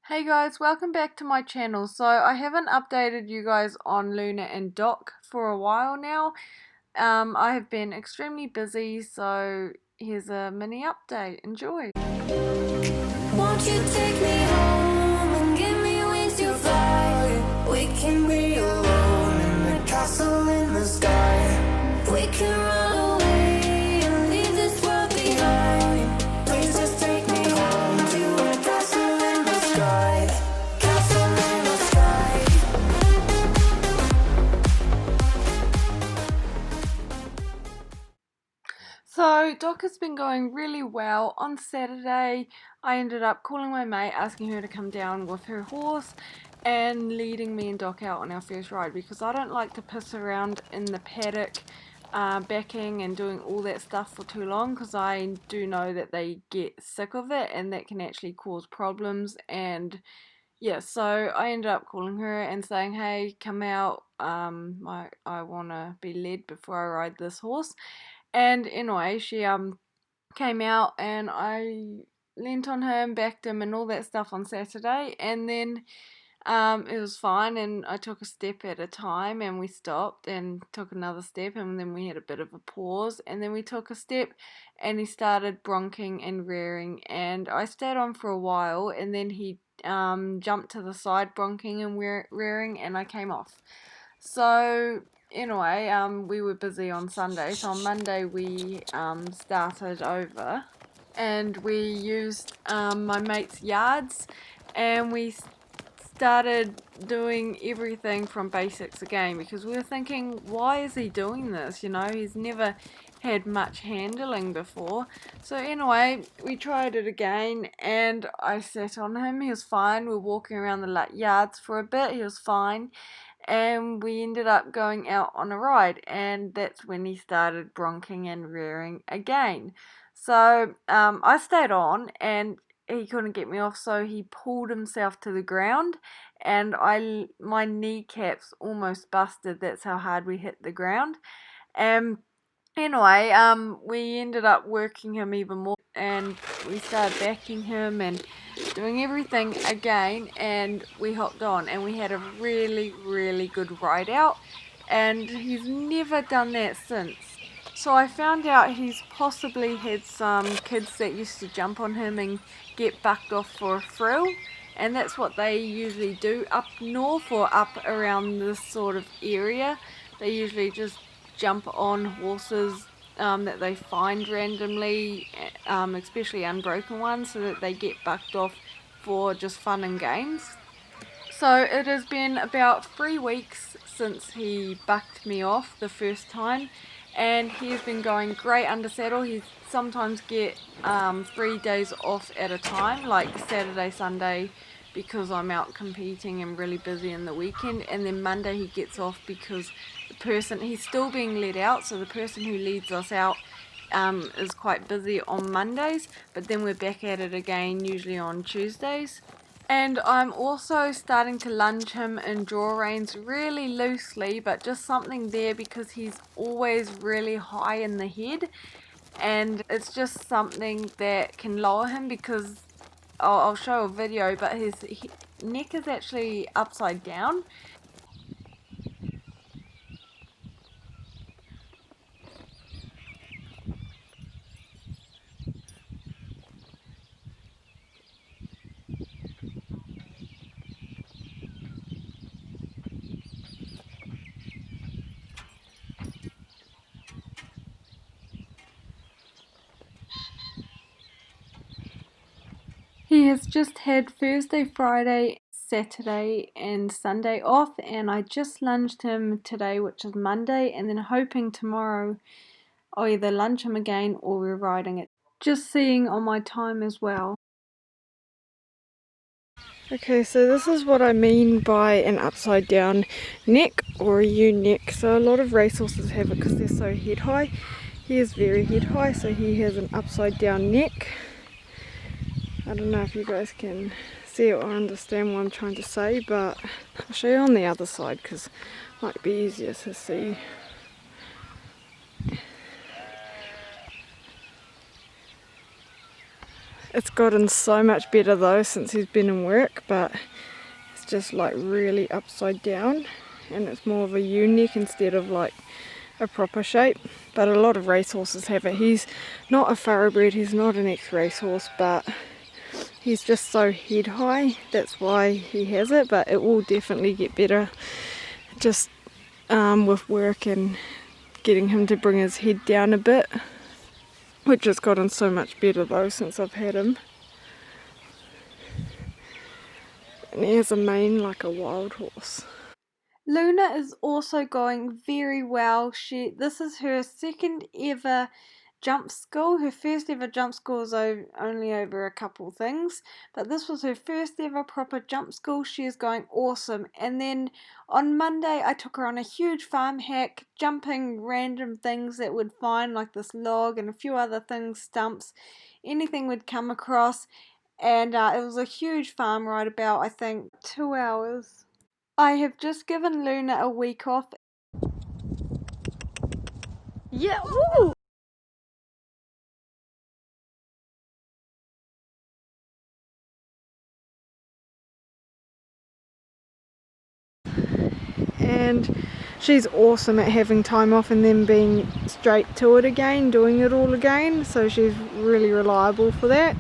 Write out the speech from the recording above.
Hey guys, welcome back to my channel. So I haven't updated you guys on Luna and Doc for a while now. I have been extremely busy, so here's a mini update. Enjoy. Won't you take me home and give me wings to fly? We can be alone in the castle in the sky. We can run away and leave this world behind. Please just take me home to a castle in the sky. Castle in the sky. So Doc has been going really well. On Saturday, I ended up calling my mate, asking her to come down with her horse and leading me and Doc out on our first ride, because I don't like to piss around in the paddock backing and doing all that stuff for too long, because I do know that they get sick of it and that can actually cause problems. And yeah, so I ended up calling her and saying, hey, come out, I want to be led before I ride this horse. And anyway, she came out and I leant on her and backed him and all that stuff on Saturday, and then it was fine, and I took a step at a time and we stopped and took another step, and then we had a bit of a pause, and then we took a step and he started bronking and rearing, and I stayed on for a while, and then he jumped to the side bronking and rearing, and I came off. So anyway, we were busy on Sunday, so on Monday we started over, and we used my mate's yards, and we started doing everything from basics again, because we were thinking, why is he doing this? You know, he's never had much handling before. So anyway, we tried it again, and I sat on him. He was fine. We were walking around the yards for a bit. He was fine. And we ended up going out on a ride, and that's when he started bronking and rearing again. So I stayed on, and he couldn't get me off, so he pulled himself to the ground, and my kneecaps almost busted. That's how hard we hit the ground. And anyway, we ended up working him even more, and we started backing him and doing everything again, and we hopped on, and we had a really, really good ride out, and he's never done that since. So I found out he's possibly had some kids that used to jump on him and get bucked off for a thrill, and that's what they usually do up north or up around this sort of area. They usually just jump on horses that they find randomly, especially unbroken ones, so that they get bucked off for just fun and games. So it has been about 3 weeks since he bucked me off the first time, and he has been going great under saddle. He sometimes get 3 days off at a time, like Saturday, Sunday, because I'm out competing and really busy in the weekend, and then Monday he gets off because he's still being led out, so the person who leads us out is quite busy on Mondays, but then we're back at it again usually on Tuesdays. And I'm also starting to lunge him in draw reins really loosely, but just something there, because he's always really high in the head, and it's just something that can lower him, because I'll show a video, but his neck is actually upside down. He has just had Thursday, Friday, Saturday and Sunday off, and I just lunged him today, which is Monday, and then hoping tomorrow I'll either lunge him again or we're riding it. Just seeing on my time as well. Okay, so this is what I mean by an upside down neck or a U neck. So a lot of racehorses have it because they're so head high. He is very head high, so he has an upside down neck. I don't know if you guys can see or understand what I'm trying to say, but I'll show you on the other side because it might be easier to see. It's gotten so much better though since he's been in work, but it's just like really upside down and it's more of a U-neck instead of like a proper shape. But a lot of racehorses have it. He's not a thoroughbred, he's not an ex-racehorse, but he's just so head high, that's why he has it. But it will definitely get better just with work and getting him to bring his head down a bit, which has gotten so much better though since I've had him. And he has a mane like a wild horse. Luna is also going very well. This is her second ever jump school. Her first ever jump school was only over a couple things, but this was her first ever proper jump school. She is going awesome. And then on Monday I took her on a huge farm hack, jumping random things that would find, like this log and a few other things, stumps, anything we'd come across. And it was a huge farm ride, about I think 2 hours. I have just given Luna a week off. Yeah, woo! And she's awesome at having time off and then being straight to it again, doing it all again, so she's really reliable for that.